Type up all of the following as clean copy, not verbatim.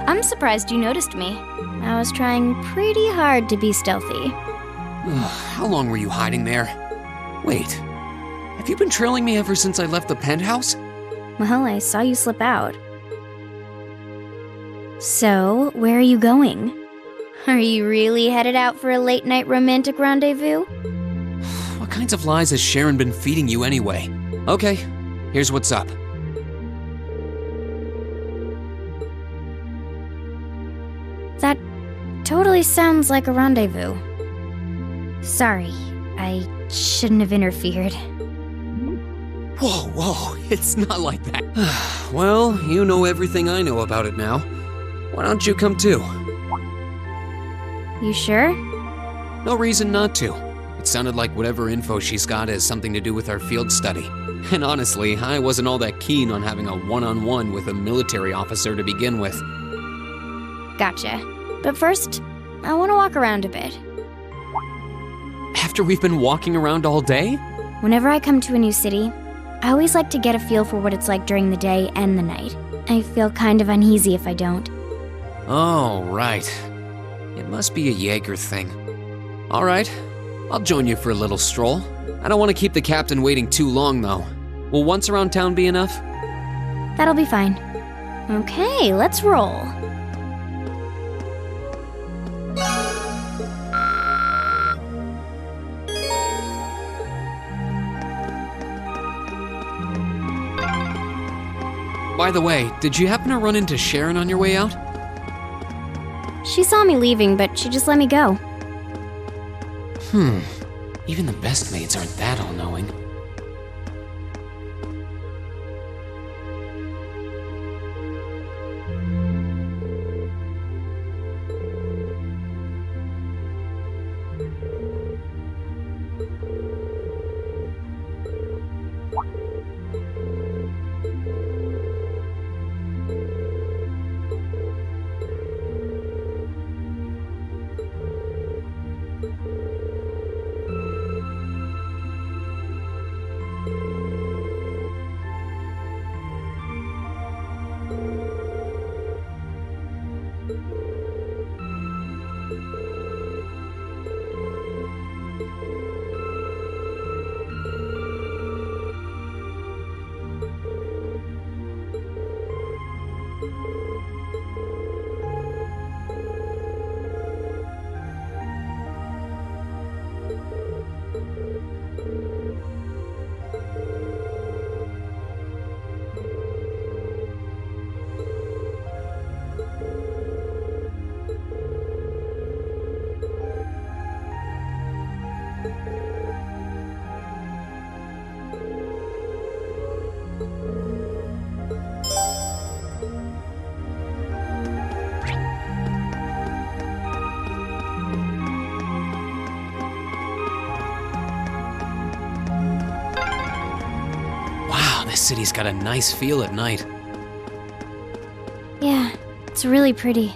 I'm surprised you noticed me. I was trying pretty hard to be stealthy. How long were you hiding there? Wait, have you been trailing me ever since I left the penthouse? Well, I saw you slip out. So, where are you going? Are you really headed out for a late-night romantic rendezvous? What kinds of lies has Sharon been feeding you anyway? Okay, here's what's up. That totally sounds like a rendezvous. Sorry, I shouldn't have interfered. Whoa, it's not like that. Well, you know everything I know about it now. Why don't you come too? You sure? No reason not to. It sounded like whatever info she's got has something to do with our field study. And honestly, I wasn't all that keen on having a one-on-one with a military officer to begin with. Gotcha. But first, I want to walk around a bit. After we've been walking around all day? Whenever I come to a new city, I always like to get a feel for what it's like during the day and the night. I feel kind of uneasy if I don't. Oh, right. It must be a Jaeger thing. All right, I'll join you for a little stroll. I don't want to keep the captain waiting too long, though. Will once around town be enough? That'll be fine. Okay, let's roll. By the way, did you happen to run into Sharon on your way out? She saw me leaving, but she just let me go. Even the best maids aren't that all-knowing. This city's got a nice feel at night. Yeah, it's really pretty.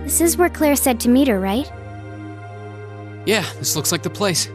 This is where Claire said to meet her, right? Yeah, this looks like the place.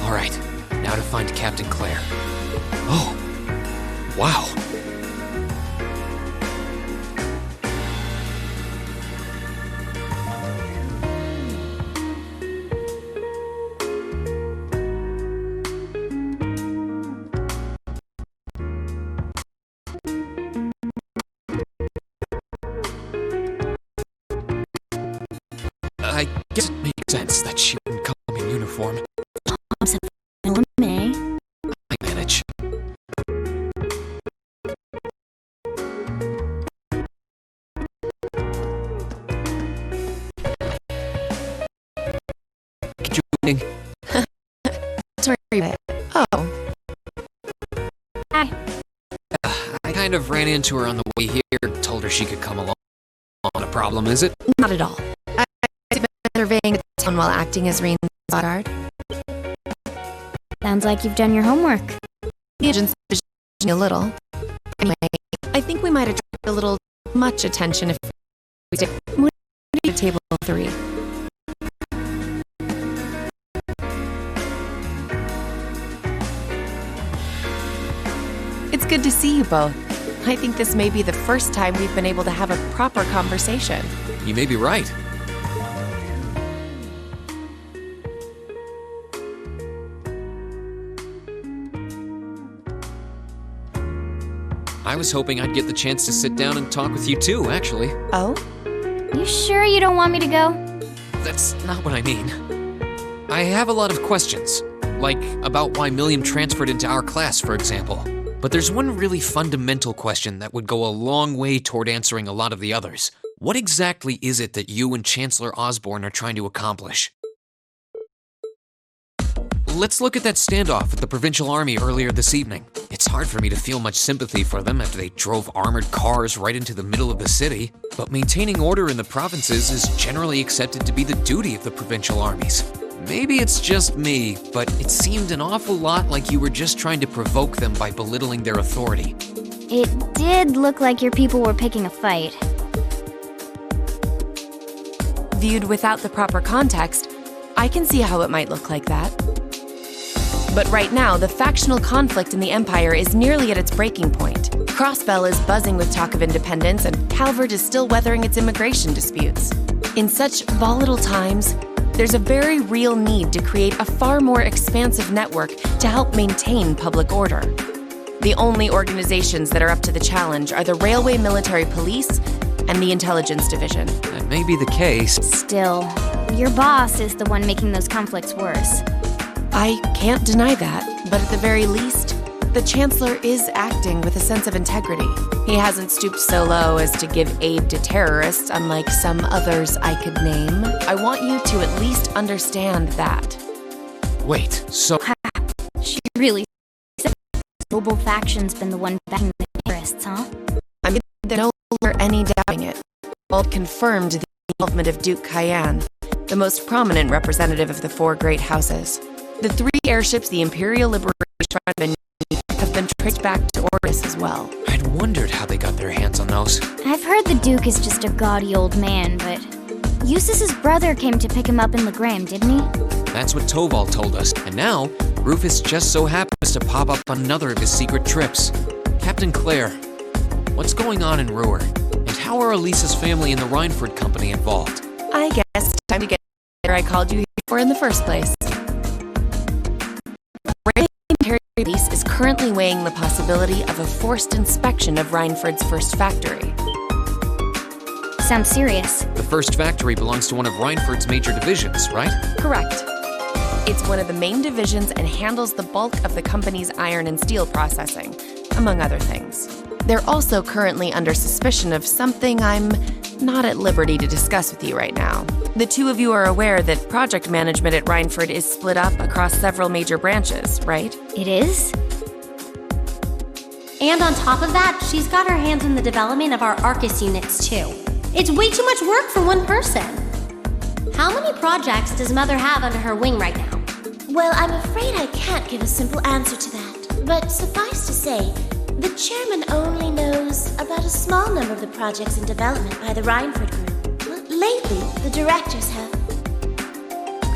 Alright, now to find Captain Claire. Oh, wow. I guess it makes sense that she wouldn't come in uniform. I manage. Keep you waiting. Sorry. Oh, I kind of ran into her on the way here and told her she could come along. Not a problem, is it? not at all. I've been surveying the town while acting as Rain's bodyguard. Sounds like you've done your homework. The agent's a little. Anyway, I think we might attract a little much attention if we stick to table 3. It's good to see you both. I think this may be the first time we've been able to have a proper conversation. You may be right. I was hoping I'd get the chance to sit down and talk with you too, actually. Oh? You sure you don't want me to go? That's not what I mean. I have a lot of questions, like about why Milliam transferred into our class, for example. But there's one really fundamental question that would go a long way toward answering a lot of the others. What exactly is it that you and Chancellor Osborn are trying to accomplish? Let's look at that standoff with the Provincial Army earlier this evening. It's hard for me to feel much sympathy for them after they drove armored cars right into the middle of the city, but maintaining order in the provinces is generally accepted to be the duty of the provincial armies. Maybe it's just me, but it seemed an awful lot like you were just trying to provoke them by belittling their authority. It did look like your people were picking a fight. Viewed without the proper context, I can see how it might look like that. But right now, the factional conflict in the Empire is nearly at its breaking point. Crossbell is buzzing with talk of independence, and Calvert is still weathering its immigration disputes. In such volatile times, there's a very real need to create a far more expansive network to help maintain public order. The only organizations that are up to the challenge are the Railway Military Police and the Intelligence Division. That may be the case. Still, your boss is the one making those conflicts worse. I can't deny that, but at the very least, the Chancellor is acting with a sense of integrity. He hasn't stooped so low as to give aid to terrorists, unlike some others I could name. I want you to at least understand that. Wait, so She really said Noble Faction's been the one backing the terrorists, huh? I mean, there's no longer any doubting it. All confirmed the involvement of Duke Cayenne, the most prominent representative of the 4 great houses. The 3 airships the Imperial Liberation Front have been traced back to Orbis as well. I'd wondered how they got their hands on those. I've heard the Duke is just a gaudy old man, but Eustace's brother came to pick him up in Legram, didn't he? That's what Toval told us, and now Rufus just so happens to pop up on another of his secret trips. Captain Claire, what's going on in Ruhr? And how are Elisa's family and the Reinford Company involved? I guess it's time to get where I called you here for in the first place. Imperial Police is currently weighing the possibility of a forced inspection of Reinford's first factory. Sounds serious. The first factory belongs to one of Reinford's major divisions, right? Correct. It's one of the main divisions and handles the bulk of the company's iron and steel processing, among other things. They're also currently under suspicion of something I'm not at liberty to discuss with you right now. The two of you are aware that project management at Rhineford is split up across several major branches, right? It is? And on top of that, she's got her hands in the development of our Arcus units too. It's way too much work for one person. How many projects does Mother have under her wing right now? Well, I'm afraid I can't give a simple answer to that. But suffice to say, the chairman only knows about a small number of the projects in development by the Rhineford Group. Lately, the directors have.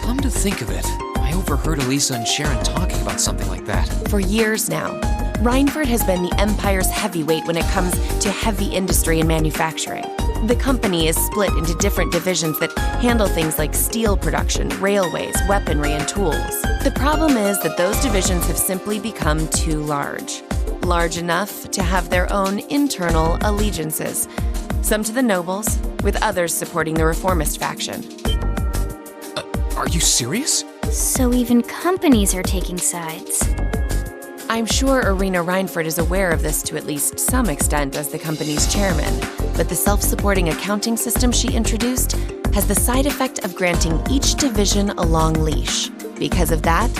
Come to think of it, I overheard Elisa and Sharon talking about something like that. For years now, Rhineford has been the Empire's heavyweight when it comes to heavy industry and manufacturing. The company is split into different divisions that handle things like steel production, railways, weaponry, and tools. The problem is that those divisions have simply become too large. Large enough to have their own internal allegiances, some to the nobles, with others supporting the reformist faction. Are you serious? So even companies are taking sides. I'm sure Irina Rhineford is aware of this to at least some extent as the company's chairman, but the self-supporting accounting system she introduced has the side effect of granting each division a long leash. Because of that,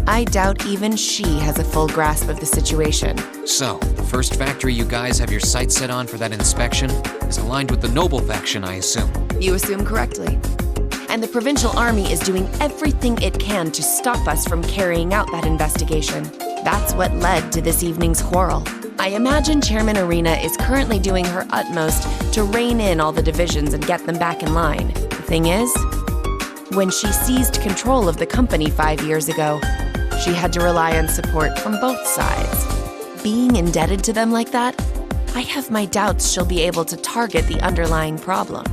I doubt even she has a full grasp of the situation. So, the first factory you guys have your sights set on for that inspection is aligned with the noble faction, I assume. You assume correctly. And the provincial army is doing everything it can to stop us from carrying out that investigation. That's what led to this evening's quarrel. I imagine Chairman Irina is currently doing her utmost to rein in all the divisions and get them back in line. The thing is, when she seized control of the company 5 years ago, she had to rely on support from both sides. Being indebted to them like that, I have my doubts she'll be able to target the underlying problem.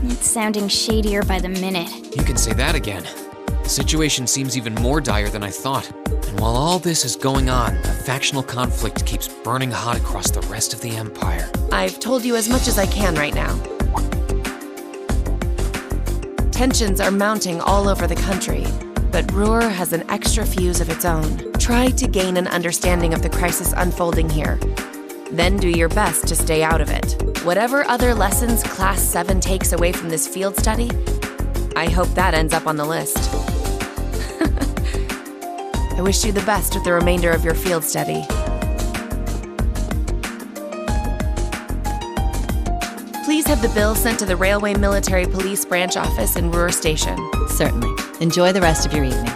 It's sounding shadier by the minute. You can say that again. The situation seems even more dire than I thought. And while all this is going on, a factional conflict keeps burning hot across the rest of the Empire. I've told you as much as I can right now. Tensions are mounting all over the country, but Ruhr has an extra fuse of its own. Try to gain an understanding of the crisis unfolding here. Then do your best to stay out of it. Whatever other lessons Class 7 takes away from this field study, I hope that ends up on the list. I wish you the best with the remainder of your field study. Please have the bill sent to the Railway Military Police Branch Office in Ruhr Station. Certainly. Enjoy the rest of your evening.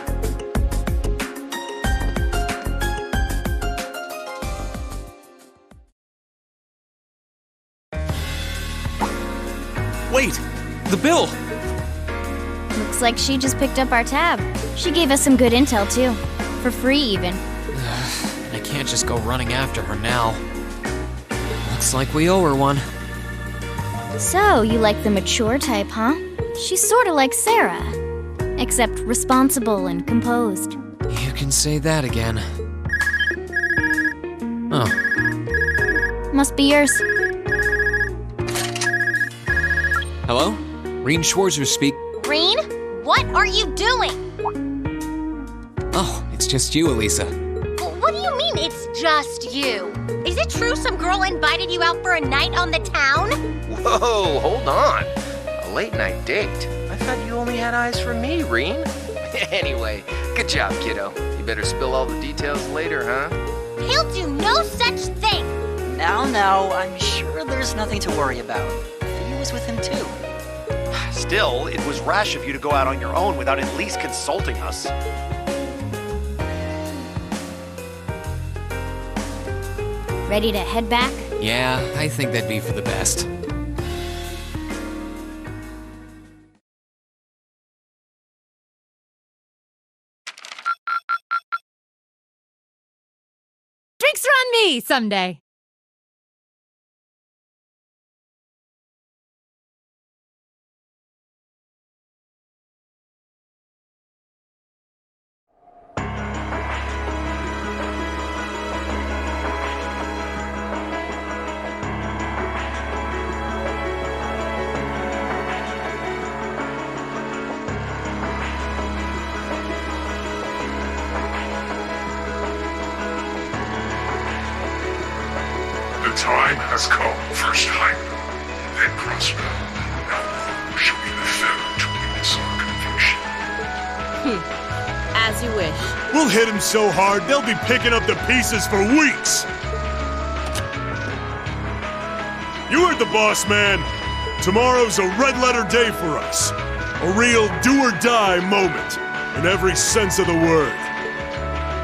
Wait! The bill! Looks like she just picked up our tab. She gave us some good intel, too. For free, even. I can't just go running after her now. Looks like we owe her one. So, you like the mature type, huh? She's sorta like Sarah. Except responsible and composed. You can say that again. Oh. Must be yours. Hello? Reen Schwarzer speak. Reen, what are you doing? Oh, it's just you, Elisa. What do you mean it's just you? Is it true some girl invited you out for a night on the town? Whoa, hold on. A late night date? I thought you only had eyes for me, Reen. Anyway, good job, kiddo. You better spill all the details later, huh? He'll do no such thing. Now, I'm sure there's nothing to worry about. He was with him too. Still, it was rash of you to go out on your own without at least consulting us. Ready to head back? Yeah, I think that'd be for the best. Drinks are on me someday. The time has come, First Time. us. Now, show me the feather to witness our conversion. As you wish. We'll hit him so hard, they'll be picking up the pieces for weeks! You heard the boss, man. Tomorrow's a red-letter day for us. A real do-or-die moment, in every sense of the word.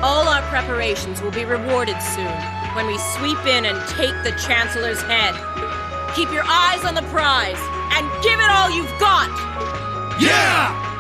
All our preparations will be rewarded soon, when we sweep in and take the Chancellor's head. Keep your eyes on the prize, and give it all you've got! Yeah!